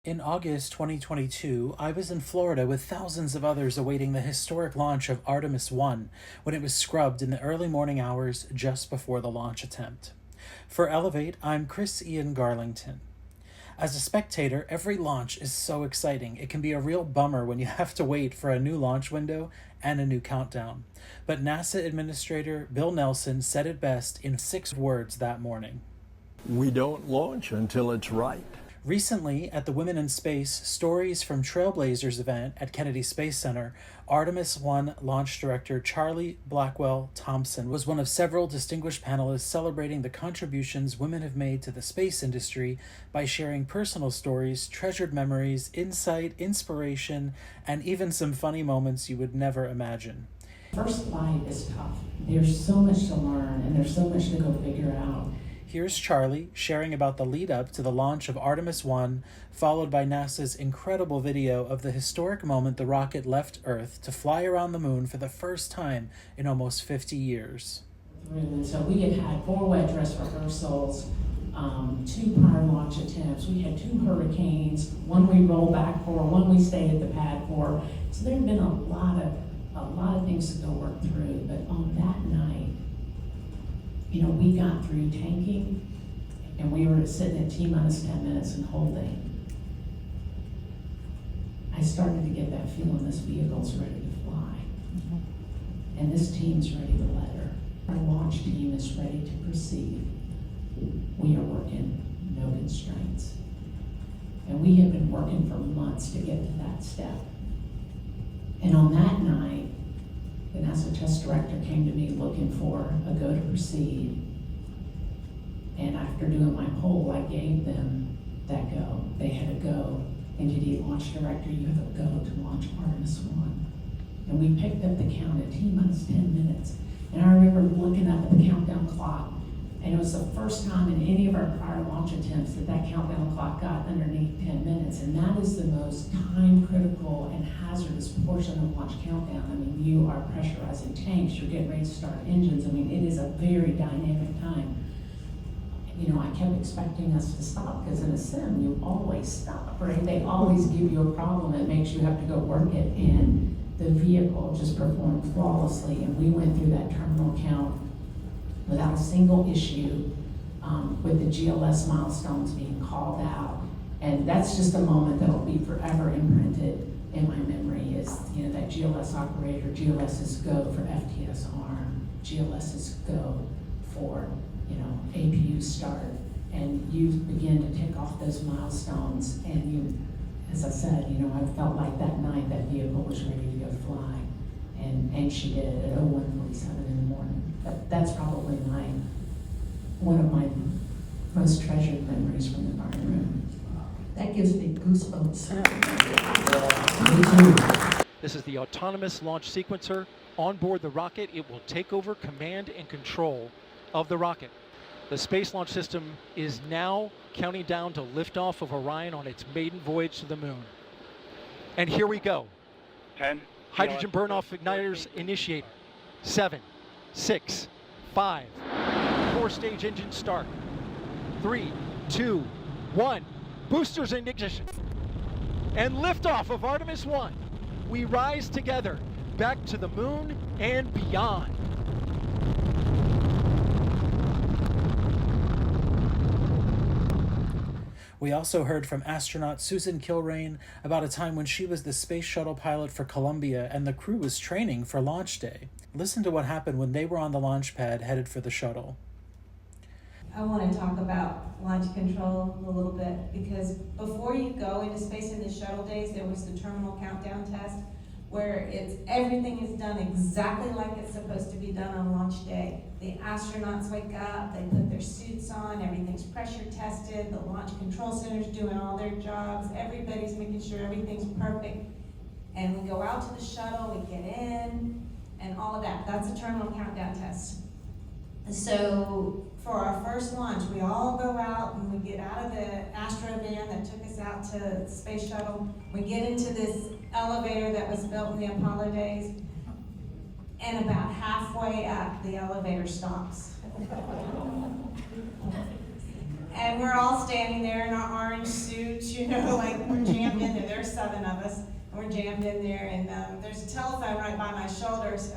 In August 2022, I was in Florida with thousands of others awaiting the historic launch of Artemis One when it was scrubbed in the early morning hours just before the launch attempt. For Elevate, I'm Chris Ian Garlington. As a spectator, every launch is so exciting. It can be a real bummer when you have to wait for a new launch window and a new countdown. But NASA Administrator Bill Nelson said it best in 6 words that morning. We don't launch until it's right. Recently, at the Women in Space Stories from Trailblazers event at Kennedy Space Center, Artemis One launch director Charlie Blackwell-Thompson was one of several distinguished panelists celebrating the contributions women have made to the space industry by sharing personal stories, treasured memories, insight, inspiration, and even some funny moments you would never imagine. First flight is tough. There's so much to learn and there's so much to go figure out. Here's Charlie sharing about the lead-up to the launch of Artemis One, followed by NASA's incredible video of the historic moment the rocket left Earth to fly around the moon for the first time in almost 50 years. And so we had 4 wet dress rehearsals, 2 prior launch attempts. We had 2 hurricanes, 1 we rolled back for, 1 we stayed at the pad for. So there have been a lot of things to go work through. But on that night, we got through tanking, and we were sitting at T-minus 10 minutes and holding. I started to get that feeling this vehicle's ready to fly. And this team's ready to let her. Our launch team is ready to proceed. We are working no constraints. And we have been working for months to get to that step. And on that night, the NASA test director came to me looking for a go to proceed. And after doing my poll, I gave them that go. They had a go. NGD launch director, you have a go to launch Artemis One. And we picked up the count at T-minus 10 minutes. And I remember looking up at the countdown clock, and it was the first time in any of our prior launch attempts that countdown clock got underneath 10 minutes. And that is the most time-critical and hazardous portion of launch countdown. I mean, you are pressurizing tanks, you're getting ready to start engines. I mean, it is a very dynamic time. I kept expecting us to stop, because in a sim, you always stop, right? They always give you a problem that makes you have to go work it, and the vehicle just performed flawlessly, and we went through that terminal count without a single issue, with the GLS milestones being called out. And that's just a moment that will be forever imprinted in my memory, is that GLS operator, GLS is go for FTS arm, GLS is go for APU start, and you begin to tick off those milestones, and you, as I said, I felt like that night that vehicle was ready to go fly, and she did at 01:47 in the morning. That's probably one of my most treasured memories from the burn room. That gives me goosebumps. Me too. This is the autonomous launch sequencer. On board the rocket, it will take over command and control of the rocket. The Space Launch System is now counting down to liftoff of Orion on its maiden voyage to the moon. And here we go. 10. Hydrogen burn-off igniters initiated. 7, 6, 5. 4-stage engine start. 3, 2, 1. Boosters in ignition. And liftoff of Artemis One. We rise together back to the moon and beyond. We also heard from astronaut Susan Kilrain about a time when she was the space shuttle pilot for Columbia and the crew was training for launch day. Listen to what happened when they were on the launch pad headed for the shuttle. I want to talk about launch control a little bit, because before you go into space in the shuttle days, there was the terminal countdown test, where everything is done exactly like it's supposed to be done on launch day. The astronauts wake up, they put their suits on, everything's pressure tested, the launch control center's doing all their jobs, everybody's making sure everything's perfect. And we go out to the shuttle, we get in, and all of that. That's a terminal countdown test. So for our first launch, we all go out and we get out of the Astro van that took us out to the space shuttle. We get into this elevator that was built in the Apollo days, and about halfway up, the elevator stops. And we're all standing there in our orange suits, you know, like we're jammed in there. There's 7 of us, and we're jammed in there, and there's a telephone right by my shoulder, so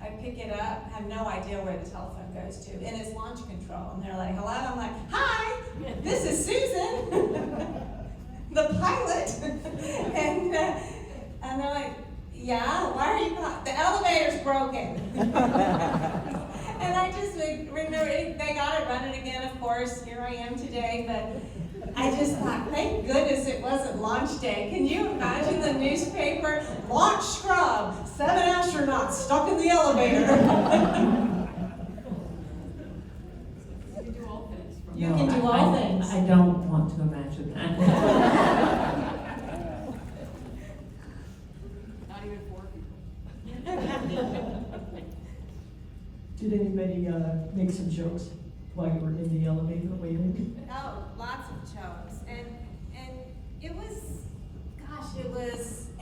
I pick it up, have no idea where the telephone goes to, and it's launch control, and they're like, hello? I'm like, hi, this is Susan, the pilot, and they're like, yeah, why are you not? The elevator's broken. And I just remember, they got it running again, of course, here I am today, but I just thought, thank goodness it wasn't launch day. Can you imagine the newspaper? Launch scrub, 7 astronauts stuck in the elevator. You can do all things. I don't want to imagine that. Not even 4 people. Did anybody make some jokes while you were in the elevator waiting? Oh, lots of jokes. And it was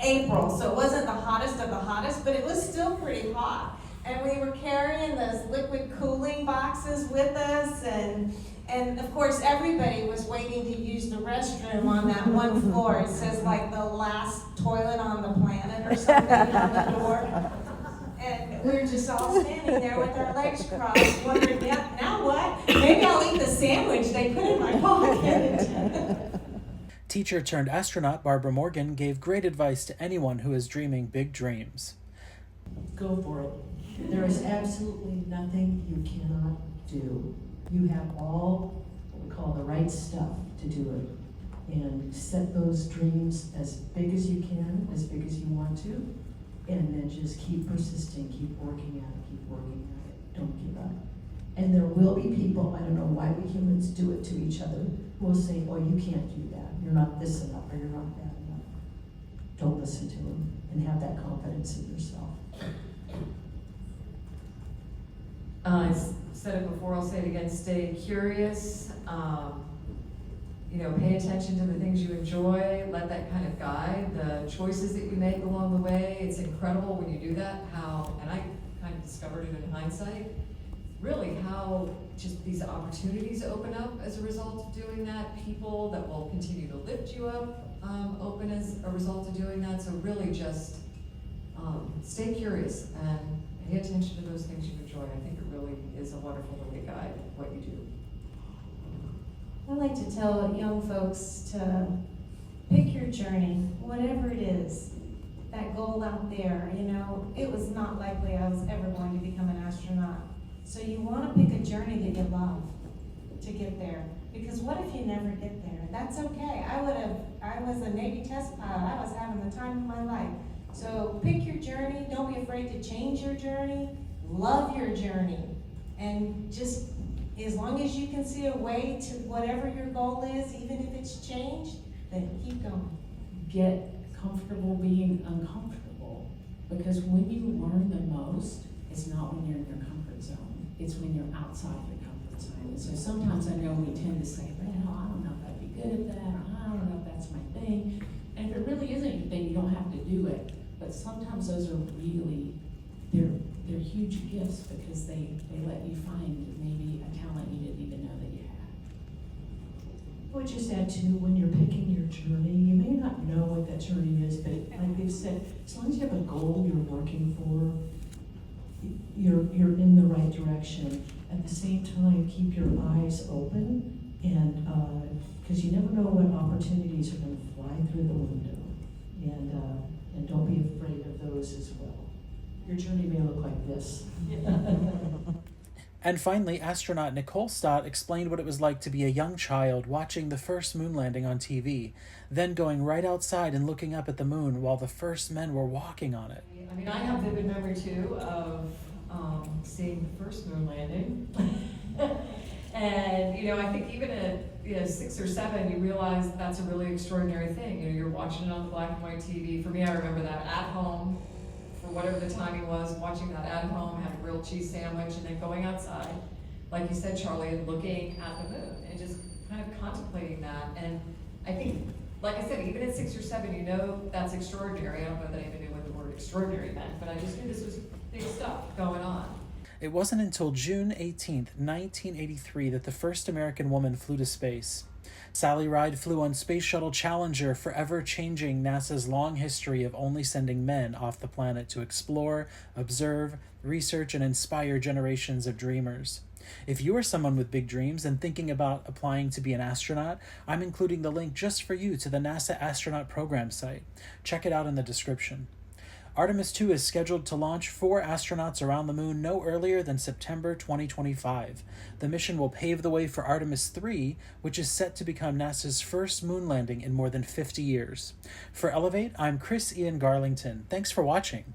April, so it wasn't the hottest of the hottest, but it was still pretty hot. And we were carrying those liquid cooling boxes with us, and of course everybody was waiting to use the restroom on that one floor. It says like the last toilet on the planet or something on the door. And we were just all standing there with our legs crossed, wondering, yeah, now what? Maybe I'll eat the sandwich they put in my pocket. Teacher turned astronaut Barbara Morgan gave great advice to anyone who is dreaming big dreams. Go for it. There is absolutely nothing you cannot do. You have all what we call the right stuff to do it. And set those dreams as big as you can, as big as you want to, and then just keep persisting, keep working at it, don't give up. And there will be people, I don't know why we humans do it to each other, who will say, oh, you can't do that, you're not this enough, or you're not that enough. Don't listen to them, and have that confidence in yourself. I said it before, I'll say it again, stay curious, pay attention to the things you enjoy, let that kind of guide the choices that you make along the way. It's incredible when you do that, and I kind of discovered it in hindsight, really how just these opportunities open up as a result of doing that, people that will continue to lift you up open as a result of doing that. So really just stay curious and pay attention to those things you enjoy. I think it really is a wonderful way to guide what you do. I like to tell young folks to pick your journey, whatever it is, that goal out there. It was not likely I was ever going to become an astronaut. So you want to pick a journey that you love to get there. Because what if you never get there? That's okay. I was a Navy test pilot. I was having the time of my life. So pick your journey. Don't be afraid to change your journey. Love your journey. And just, as long as you can see a way to whatever your goal is, even if it's changed, then keep going. Get comfortable being uncomfortable, because when you learn the most, it's not when you're in your comfort zone, it's when you're outside your comfort zone. And so sometimes I know we tend to say, well, I don't know if I'd be good at that, or I don't know if that's my thing. And if it really isn't your thing, you don't have to do it. But sometimes those are really, they're huge gifts, because they let you find maybe a talent you didn't even know that you had. I would just add too, when you're picking your journey, you may not know what that journey is, but like they've said, as long as you have a goal you're working for, you're in the right direction. At the same time, keep your eyes open, and because you never know what opportunities are going to fly through the window, and don't be afraid of those as well. Your journey may look like this. And finally, astronaut Nicole Stott explained what it was like to be a young child watching the first moon landing on TV, then going right outside and looking up at the moon while the first men were walking on it. I mean, I have vivid memory too of seeing the first moon landing. And I think even at 6 or 7, you realize that's a really extraordinary thing. You're watching it on the black and white TV. For me, I remember that at home, for whatever the timing was, watching that at home, had a grilled cheese sandwich, and then going outside, like you said, Charlie, and looking at the moon and just kind of contemplating that. And I think, like I said, even at 6 or 7, that's extraordinary. I don't know that I even knew what the word extraordinary meant, but I just knew this was big stuff going on. It wasn't until June 18, 1983 that the first American woman flew to space. Sally Ride flew on Space Shuttle Challenger, forever changing NASA's long history of only sending men off the planet to explore, observe, research, and inspire generations of dreamers. If you are someone with big dreams and thinking about applying to be an astronaut, I'm including the link just for you to the NASA Astronaut Program site. Check it out in the description. Artemis 2 is scheduled to launch 4 astronauts around the moon no earlier than September 2025. The mission will pave the way for Artemis 3, which is set to become NASA's first moon landing in more than 50 years. For Elevate, I'm Chris Ian Garlington. Thanks for watching.